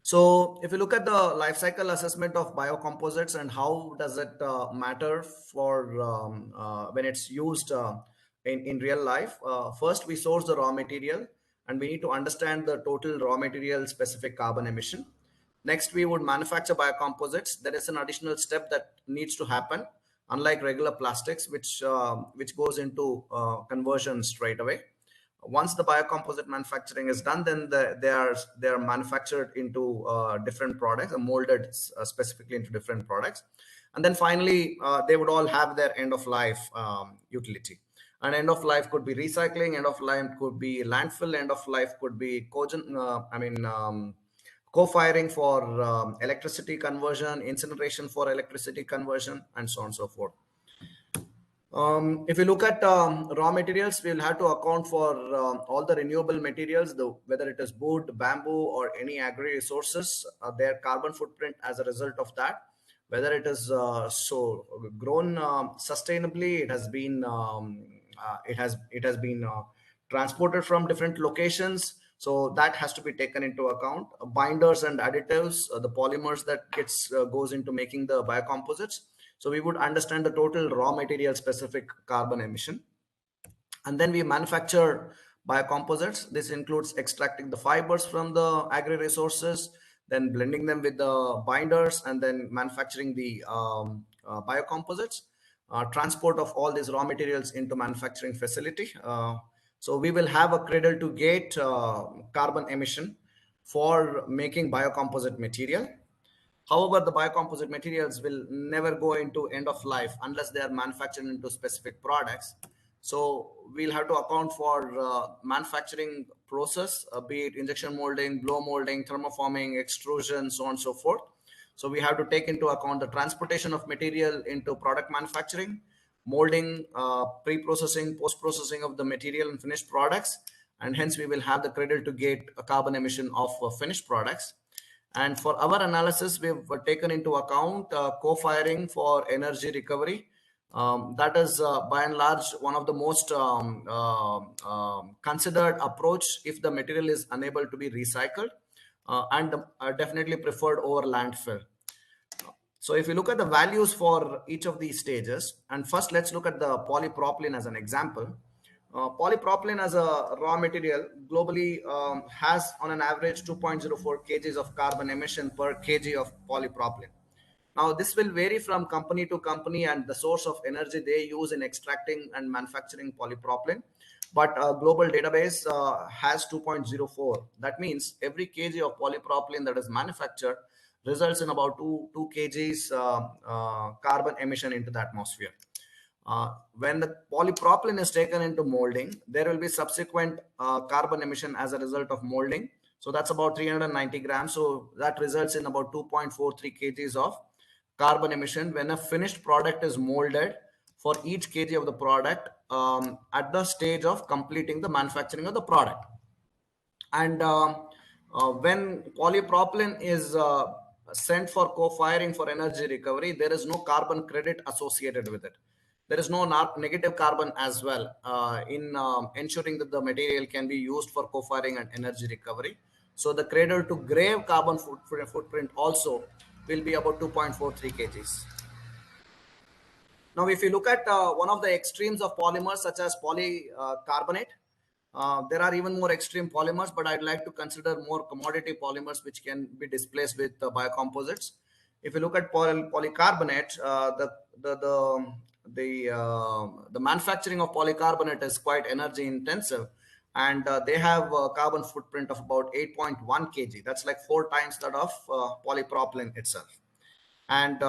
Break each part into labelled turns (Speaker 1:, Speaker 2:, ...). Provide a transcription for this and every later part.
Speaker 1: So if you look at the life cycle assessment of biocomposites and how does it matter for when it's used in real life, first we source the raw material and we need to understand the total raw material specific carbon emission. Next, we would manufacture biocomposites. There is an additional step that needs to happen, unlike regular plastics, which goes into conversion straight away. Once the biocomposite manufacturing is done, then they are manufactured into different products, molded specifically into different products, and then finally they would all have their end of life utility. And end of life could be recycling, end of life could be landfill, end of life could be co-firing for electricity conversion, incineration for electricity conversion, and so on and so forth. If you look at raw materials, we'll have to account for all the renewable materials, whether it is wood, bamboo, or any agri resources, their carbon footprint as a result of that. Whether it is grown sustainably, it has been transported from different locations. So that has to be taken into account. Binders and additives, the polymers that goes into making the biocomposites. So we would understand the total raw material specific carbon emission. And then we manufacture biocomposites. This includes extracting the fibers from the agri resources, then blending them with the binders, and then manufacturing the biocomposites, transport of all these raw materials into manufacturing facility. So we will have a cradle to gate carbon emission for making biocomposite material. However, the biocomposite materials will never go into end of life unless they are manufactured into specific products. So we'll have to account for manufacturing process, be it injection molding, blow molding, thermoforming, extrusion, so on and so forth. So we have to take into account the transportation of material into product manufacturing, molding, pre-processing, post-processing of the material and finished products. And hence we will have the cradle to gate carbon emission of finished products. And for our analysis, we've taken into account co-firing for energy recovery. That is by and large one of the most considered approach if the material is unable to be recycled, and definitely preferred over landfill. So if you look at the values for each of these stages, and first let's look at the polypropylene as an example. Polypropylene as a raw material globally has on an average 2.04 kgs of carbon emission per kg of polypropylene. Now this will vary from company to company and the source of energy they use in extracting and manufacturing polypropylene. But a global database has 2.04. That means every kg of polypropylene that is manufactured results in about 2 kgs carbon emission into the atmosphere. When the polypropylene is taken into molding, there will be subsequent carbon emission as a result of molding. So that's about 390 grams. So that results in about 2.43 kgs of carbon emission when a finished product is molded for each kg of the product at the stage of completing the manufacturing of the product. And when polypropylene is sent for co-firing for energy recovery, there is no carbon credit associated with it. There is no negative carbon as well in ensuring that the material can be used for co-firing and energy recovery. So the cradle to grave carbon footprint also will be about 2.43 kgs. Now, if you look at one of the extremes of polymers such as polycarbonate, there are even more extreme polymers, but I'd like to consider more commodity polymers which can be displaced with biocomposites. If you look at polycarbonate, the manufacturing of polycarbonate is quite energy intensive, and they have a carbon footprint of about 8.1 kg. That's like 4 times that of polypropylene itself. And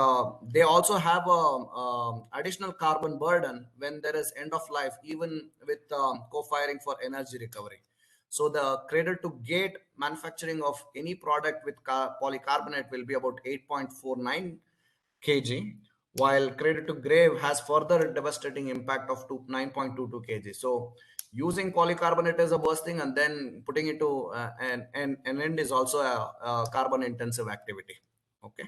Speaker 1: they also have a additional carbon burden when there is end of life, even with co-firing for energy recovery. So the cradle to gate manufacturing of any product with polycarbonate will be about 8.49 kg, while cradle to grave has further devastating impact of 9.22 kg. So using polycarbonate as a bursting and then putting it to an end is also a carbon intensive activity. Okay.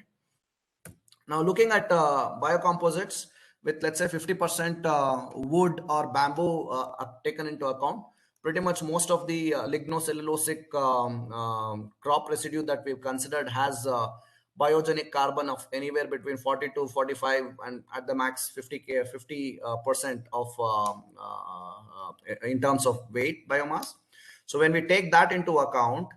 Speaker 1: Now, looking at biocomposites with, let's say, 50% wood or bamboo taken into account, pretty much most of the lignocellulosic crop residue that we've considered has biogenic carbon of anywhere between 40 to 45 and at the max 50% of in terms of weight biomass. So when we take that into account,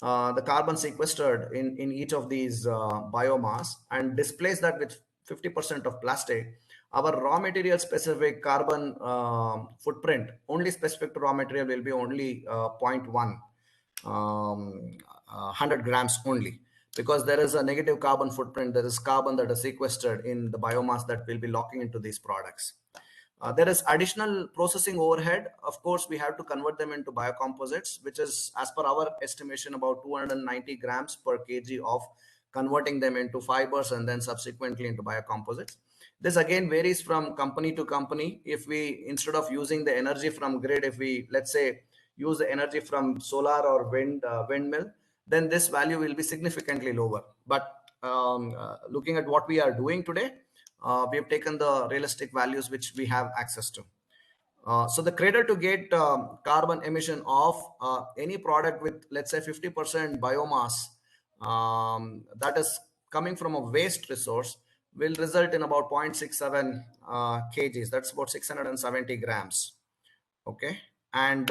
Speaker 1: the carbon sequestered in each of these biomass and displace that with 50% of plastic, our raw material specific carbon footprint only specific to raw material will be only zero point 0.1 100 grams only, because there is a negative carbon footprint. There is carbon that is sequestered in the biomass that will be locking into these products. There is additional processing overhead. Of course, we have to convert them into biocomposites, which is, as per our estimation, about 290 grams per kg of converting them into fibers and then subsequently into biocomposites. This again varies from company to company. If we, instead of using the energy from grid, if we, let's say, use the energy from solar or windmill, then this value will be significantly lower. But looking at what we are doing today, we have taken the realistic values which we have access to. So the cradle to gate carbon emission of any product with, let's say, 50% biomass that is coming from a waste resource will result in about 0.67 kgs. That's about 670 grams. Okay. And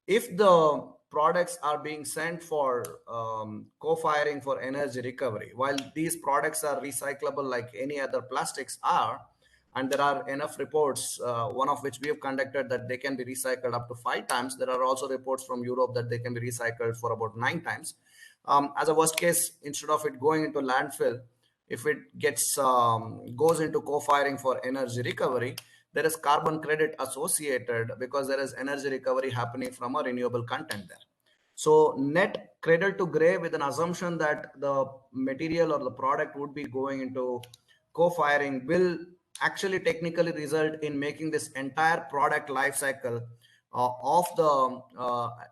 Speaker 1: if the products are being sent for co-firing for energy recovery, while these products are recyclable like any other plastics are, and there are enough reports, one of which we have conducted, that they can be recycled up to 5 times. There are also reports from Europe that they can be recycled for about 9 times. As a worst case, instead of it going into landfill, if it gets goes into co-firing for energy recovery, there is carbon credit associated because there is energy recovery happening from a renewable content there. So net cradle to grave, with an assumption that the material or the product would be going into co-firing, will actually technically result in making this entire product life cycle of the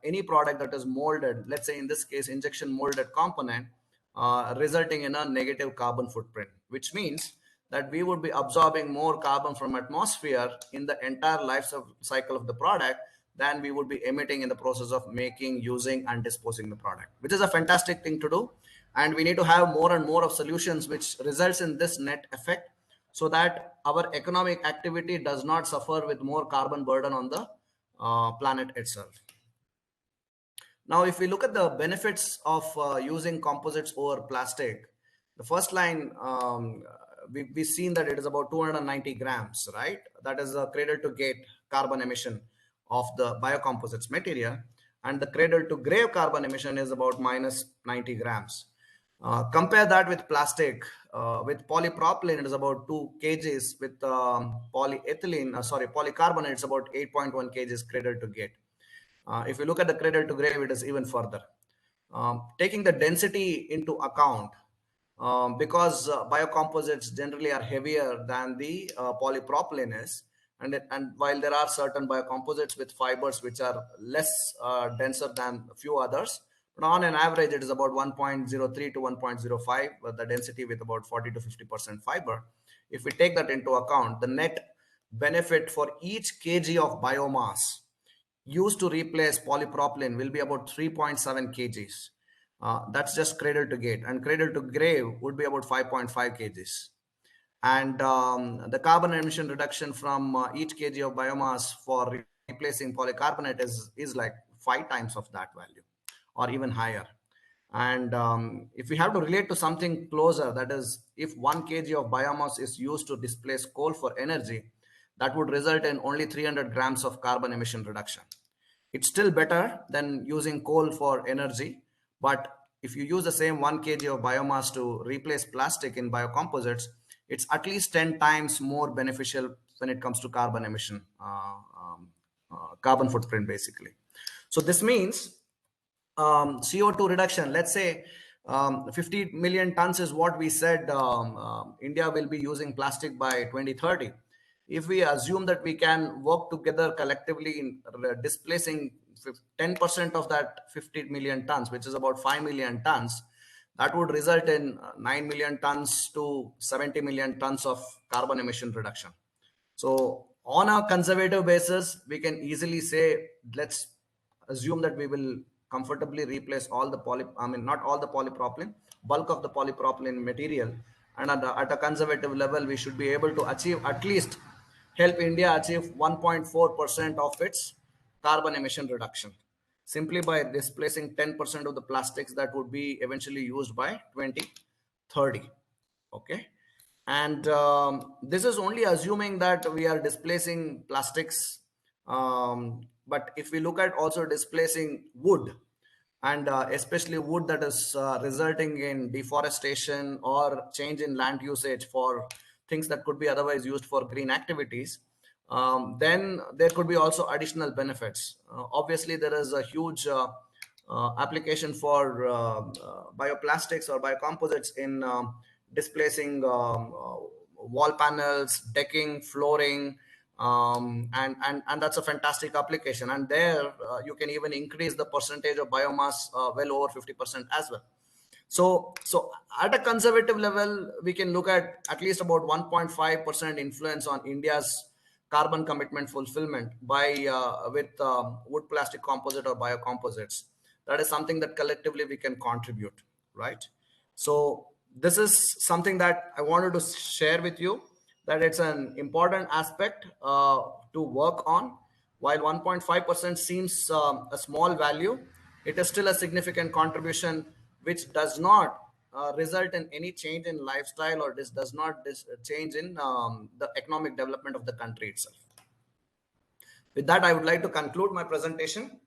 Speaker 1: any product that is molded, let's say in this case injection molded component, resulting in a negative carbon footprint, which means that we would be absorbing more carbon from atmosphere in the entire life cycle of the product than we would be emitting in the process of making, using, and disposing the product, which is a fantastic thing to do. And we need to have more and more of solutions which results in this net effect, so that our economic activity does not suffer with more carbon burden on the planet itself. Now, if we look at the benefits of using composites over plastic, the first line, we've seen that it is about 290 grams, right? That is the cradle to gate carbon emission of the biocomposites material. And the cradle to grave carbon emission is about minus 90 grams. Compare that with plastic. With polypropylene, it is about 2 kgs. With polycarbonate, it's about 8.1 kgs cradle to gate. If you look at the cradle to grave, it is even further. Taking the density into account, because biocomposites generally are heavier than the polypropylene is, and while there are certain biocomposites with fibers which are less denser than a few others, but on an average it is about 1.03 to 1.05, the density with about 40 to 50% fiber. If we take that into account, the net benefit for each kg of biomass used to replace polypropylene will be about 3.7 kgs. That's just cradle to gate, and cradle to grave would be about 5.5 kgs. And the carbon emission reduction from each kg of biomass for replacing polycarbonate is like 5 times of that value or even higher. And if we have to relate to something closer, that is, if 1 kg of biomass is used to displace coal for energy, that would result in only 300 grams of carbon emission reduction. It's still better than using coal for energy, but if you use the same 1 kg of biomass to replace plastic in biocomposites, it's at least 10 times more beneficial when it comes to carbon emission, carbon footprint, basically. So this means CO2 reduction, let's say 50 million tons is what we said India will be using plastic by 2030. If we assume that we can work together collectively in displacing 10% of that 50 million tons, which is about 5 million tons, that would result in 9 million tons to 70 million tons of carbon emission reduction. So On a conservative basis, we can easily say, let's assume that we will comfortably replace all the not all the polypropylene, bulk of the polypropylene material. And at a conservative level, we should be able to achieve at least help India achieve 1.4% of its carbon emission reduction simply by displacing 10% of the plastics that would be eventually used by 2030. Okay. And this is only assuming that we are displacing plastics. But if we look at also displacing wood, and especially wood that is resulting in deforestation or change in land usage for things that could be otherwise used for green activities, then there could be also additional benefits. Obviously, there is a huge application for bioplastics or biocomposites in displacing wall panels, decking, flooring, and that's a fantastic application. And there you can even increase the percentage of biomass well over 50% as well. So at a conservative level, we can look at least about 1.5% influence on India's carbon commitment fulfillment by with wood plastic composite or biocomposites. That is something that collectively we can contribute, right? So this is something that I wanted to share with you, that it's an important aspect to work on. While 1.5% seems a small value, it is still a significant contribution, which does not result in any change in lifestyle, or this does not change in the economic development of the country itself. With that, I would like to conclude my presentation.